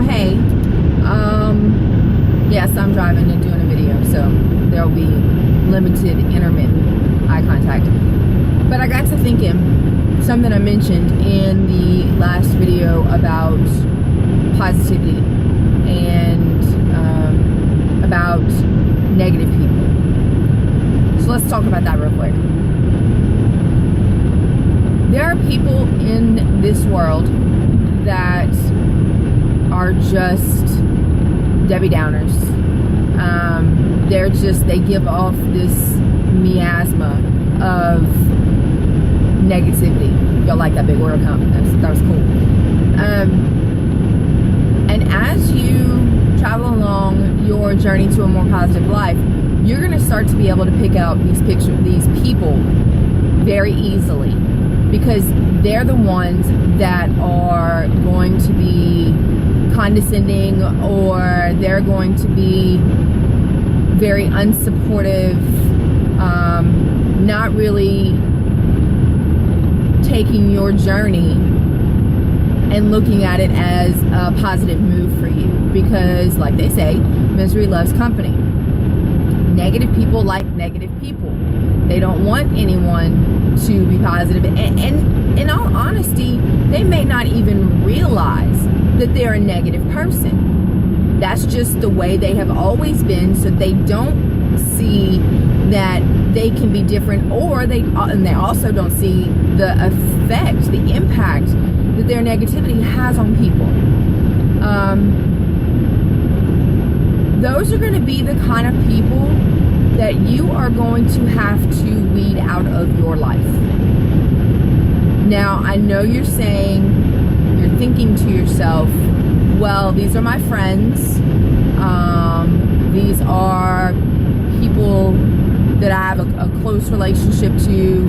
hey, yes, I'm driving and doing a video, so there'll be limited intermittent eye contact. But I got to thinking, something I mentioned in the last video about positivity and about negative people. So let's talk about that real quick. There are people in this world that are just Debbie Downers. They give off this miasma of negativity. Y'all like that big word, huh? That was cool. And as you travel along your journey to a more positive life, you're going to start to be able to pick out these people very easily, because they're the ones that are going to be condescending, or they're going to be very unsupportive, not really taking your journey and looking at it as a positive move for you, because like they say, misery loves company. Negative people like negative people. They don't want anyone to be positive, and in all honesty, they may not even realize that they're a negative person. That's just the way they have always been, so they don't see that they can be different, and they also don't see the effect, the impact that their negativity has on people. Those are going to be the kind of people that you are going to have to weed out of your life. Now, I know you're thinking to yourself, well, these are my friends. These are people that I have a close relationship to.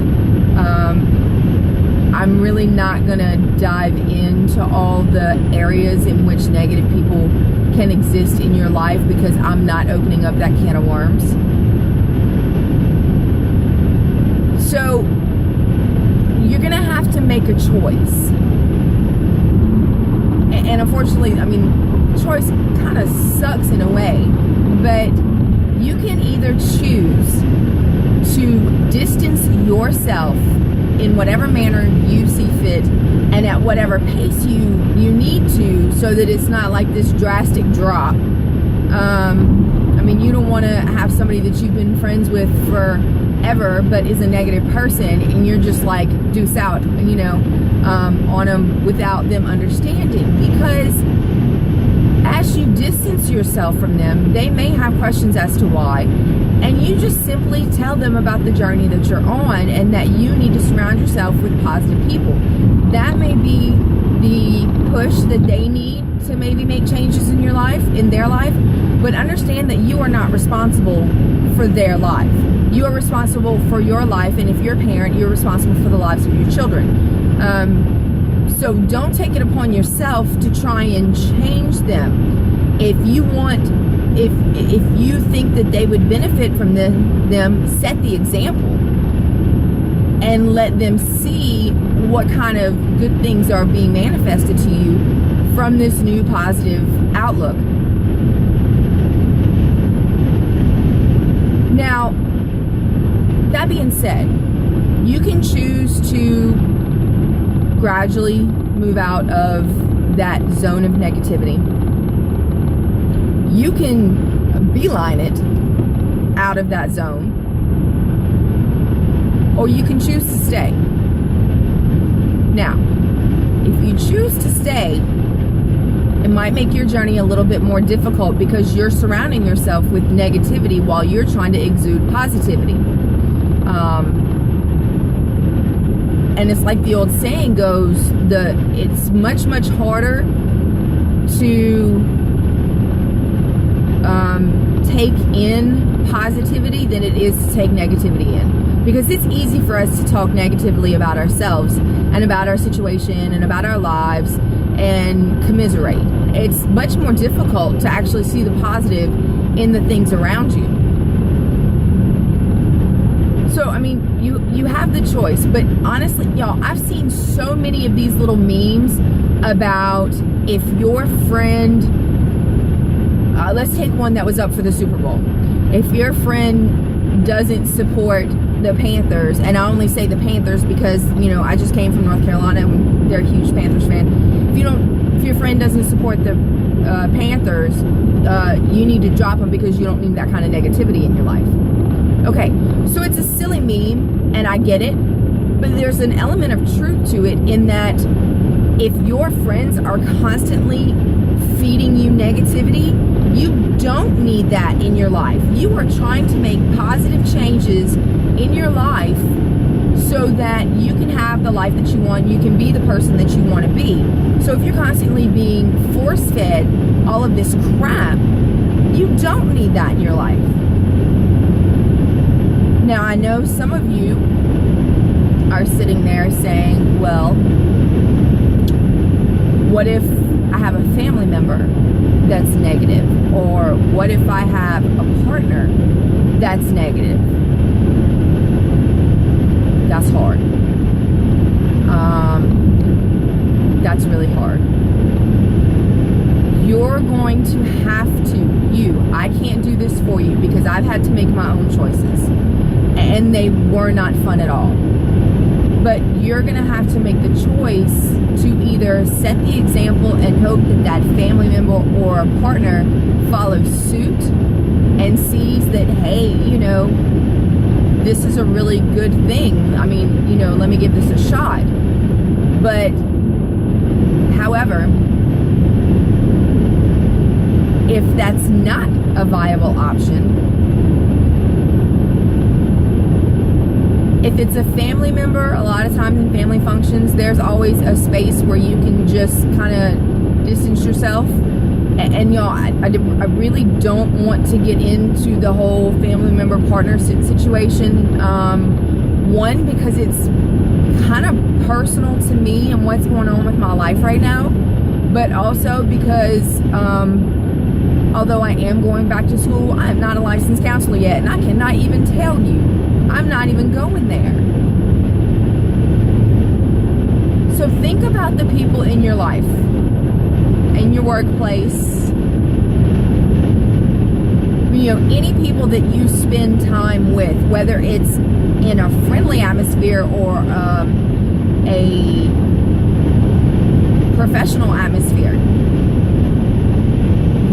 I'm really not going to dive into all the areas in which negative people can exist in your life, because I'm not opening up that can of worms. So you're going to have to make a choice. And unfortunately, I mean, choice kind of sucks in a way, but you can either choose to distance yourself in whatever manner you see fit and at whatever pace you need to, so that it's not like this drastic drop. I mean, you don't want to have somebody that you've been friends with forever but is a negative person, and you're just like deuce out, on them without them understanding, because as you distance yourself from them, they may have questions as to why, and you just simply tell them about the journey that you're on, and that you need to surround yourself with positive people. That may be the push that they need to maybe make changes in their life, but understand that you are not responsible for their life. You are responsible for your life, and if you're a parent, you're responsible for the lives of your children. So don't take it upon yourself to try and change them. If you think that they would benefit from them, set the example and let them see what kind of good things are being manifested to you from this new positive outlook. Now, that being said, you can choose to gradually move out of that zone of negativity. You can beeline it out of that zone, or you can choose to stay. Now, if you choose to stay, it might make your journey a little bit more difficult, because you're surrounding yourself with negativity while you're trying to exude positivity. And it's like the old saying goes, it's much, much harder to take in positivity than it is to take negativity in. Because it's easy for us to talk negatively about ourselves and about our situation and about our lives and commiserate. It's much more difficult to actually see the positive in the things around you. So, I mean, you have the choice, but honestly, y'all, I've seen so many of these little memes about if your friend, let's take one that was up for the Super Bowl. If your friend doesn't support the Panthers, and I only say the Panthers because, I just came from North Carolina and they're a huge Panthers fan. If your friend doesn't support the Panthers, you need to drop them because you don't need that kind of negativity in your life. Okay, so it's a silly meme, and I get it, but there's an element of truth to it in that if your friends are constantly feeding you negativity, you don't need that in your life. You are trying to make positive changes in your life so that you can have the life that you want, you can be the person that you want to be. So if you're constantly being force-fed all of this crap, you don't need that in your life. Now, I know some of you are sitting there saying, well, what if I have a family member that's negative? Or what if I have a partner that's negative? That's hard. That's really hard. You're going to have to, I can't do this for you because I've had to make my own choices. And they were not fun at all. But you're going to have to make the choice to either set the example and hope that family member or a partner follows suit and sees that, hey, this is a really good thing. I mean, let me give this a shot. But, however, if that's not a viable option, if it's a family member, a lot of times in family functions, there's always a space where you can just kind of distance yourself. And y'all, I really don't want to get into the whole family member partner situation. One, because it's kind of personal to me and what's going on with my life right now. But also because although I am going back to school, I am not a licensed counselor yet. And I cannot even tell you. I'm not even going there. So think about the people in your life, in your workplace, any people that you spend time with, whether it's in a friendly atmosphere or a professional atmosphere.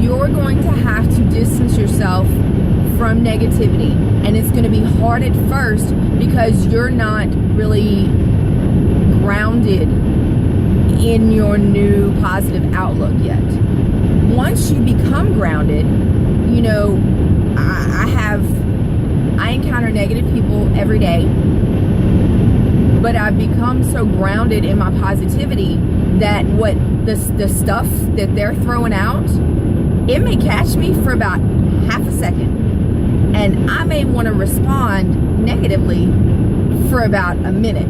You're going to have to distance yourself from negativity, and it's going to be hard at first because you're not really grounded in your new positive outlook yet. Once you become grounded, I encounter negative people every day, but I've become so grounded in my positivity that what the stuff that they're throwing out, it may catch me for about half a second. And I may want to respond negatively for about a minute.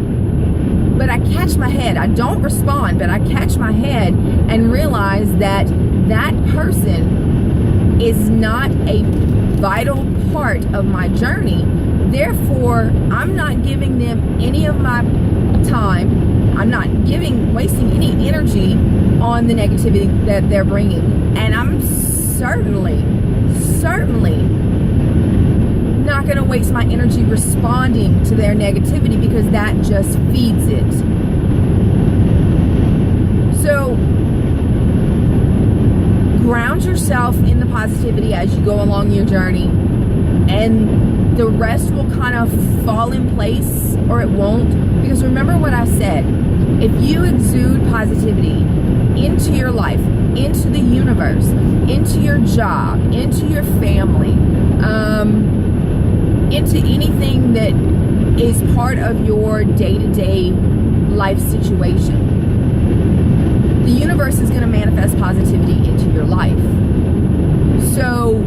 But I catch my head. I don't respond, but I catch my head and realize that that person is not a vital part of my journey. Therefore, I'm not giving them any of my time. I'm not wasting any energy on the negativity that they're bringing. And I'm certainly not going to waste my energy responding to their negativity because that just feeds it. So ground yourself in the positivity as you go along your journey, and the rest will kind of fall in place, or it won't. Because remember what I said, if you exude positivity into your life, into the universe, into your job, into your family, into anything that is part of your day-to-day life situation, the universe is going to manifest positivity into your life. So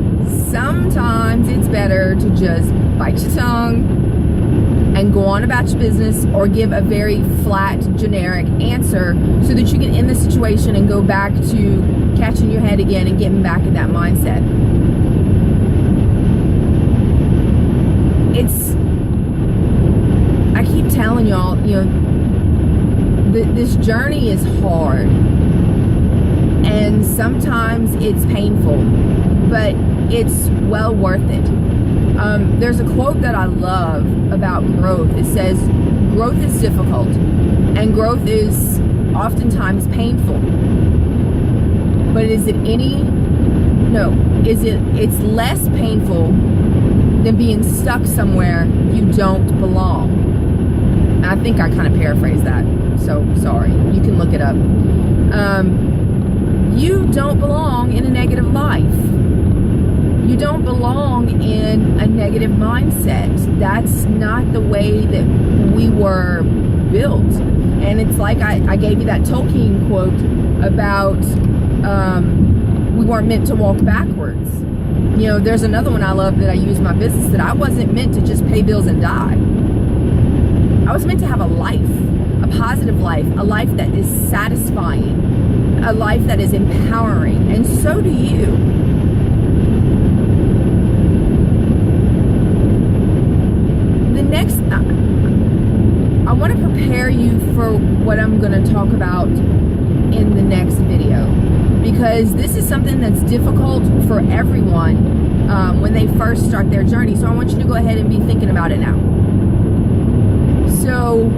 sometimes it's better to just bite your tongue and go on about your business, or give a very flat, generic answer so that you can end the situation and go back to catching your head again and getting back in that mindset. I keep telling y'all, this journey is hard. And sometimes it's painful, but it's well worth it. There's a quote that I love about growth. It says, growth is difficult and growth is oftentimes painful. But it's less painful than being stuck somewhere you don't belong. And I think I kind of paraphrased that, so sorry. You can look it up. You don't belong in a negative life. You don't belong in a negative mindset. That's not the way that we were built. And it's like I gave you that Tolkien quote about we weren't meant to walk backwards. You know, there's another one I love that I use in my business, that I wasn't meant to just pay bills and die. I was meant to have a life, a positive life, a life that is satisfying, a life that is empowering, and so do you. The next, I want to prepare you for what I'm going to talk about in the next video, because this is something that's difficult for everyone when they first start their journey. So I want you to go ahead and be thinking about it now. So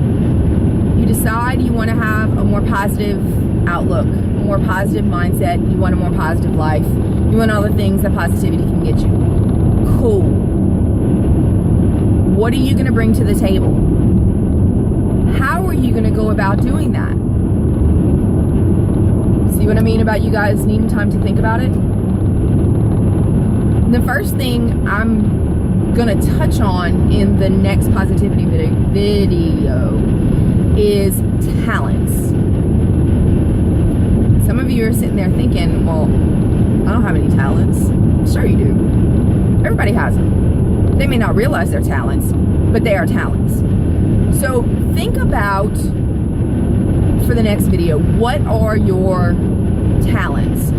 you decide you want to have a more positive outlook, a more positive mindset, you want a more positive life, you want all the things that positivity can get you. Cool. What are you going to bring to the table? How are you going to go about doing that? See what I mean about you guys needing time to think about it? The first thing I'm going to touch on in the next positivity video is talents. Some of you are sitting there thinking, well, I don't have any talents. Sure you do. Everybody has them. They may not realize they're talents, but they are talents. So think about, for the next video, what are your talents?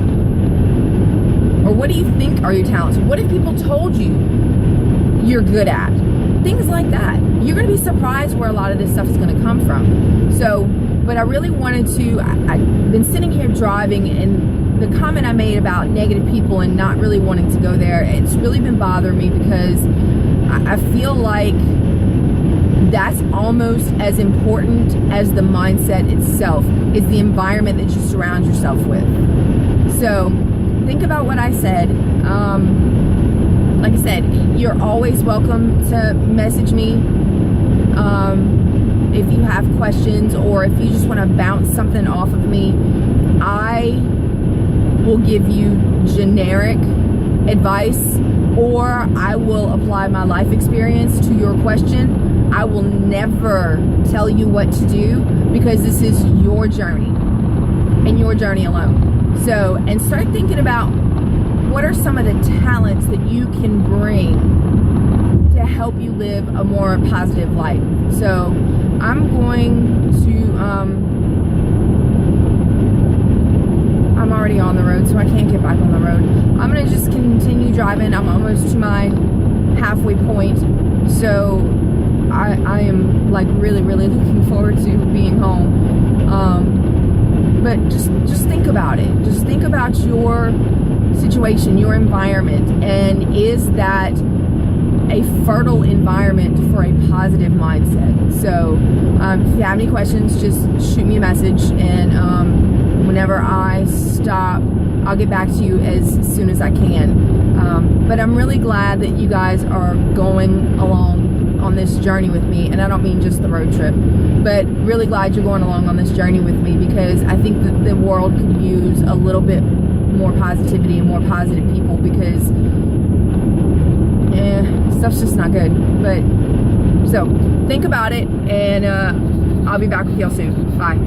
Or what do you think are your talents? What have people told you you're good at? Things like that. You're going to be surprised where a lot of this stuff is going to come from. So, but I really wanted to, I've been sitting here driving, and the comment I made about negative people and not really wanting to go there, it's really been bothering me, because I feel like that's almost as important as the mindset itself, is the environment that you surround yourself with. So think about what I said. Like I said, you're always welcome to message me if you have questions, or if you just want to bounce something off of me. I will give you generic advice, or I will apply my life experience to your question. I will never tell you what to do, because this is your journey and your journey alone. So, and start thinking about what are some of the talents that you can bring to help you live a more positive life. So I'm going to, I'm already on the road, so I can't get back on the road. I'm going to just continue driving. I'm almost to my halfway point. So I am like really looking forward to being home. But just think about it. Just think about your situation, your environment, and is that a fertile environment for a positive mindset? So if you have any questions, just shoot me a message, and whenever I stop, I'll get back to you as soon as I can. But I'm really glad that you guys are going along on this journey with me, and I don't mean just the road trip, but really glad you're going along on this journey with me, because I think that the world could use a little bit more positivity and more positive people, because stuff's just not good. But so think about it, and I'll be back with y'all soon. Bye.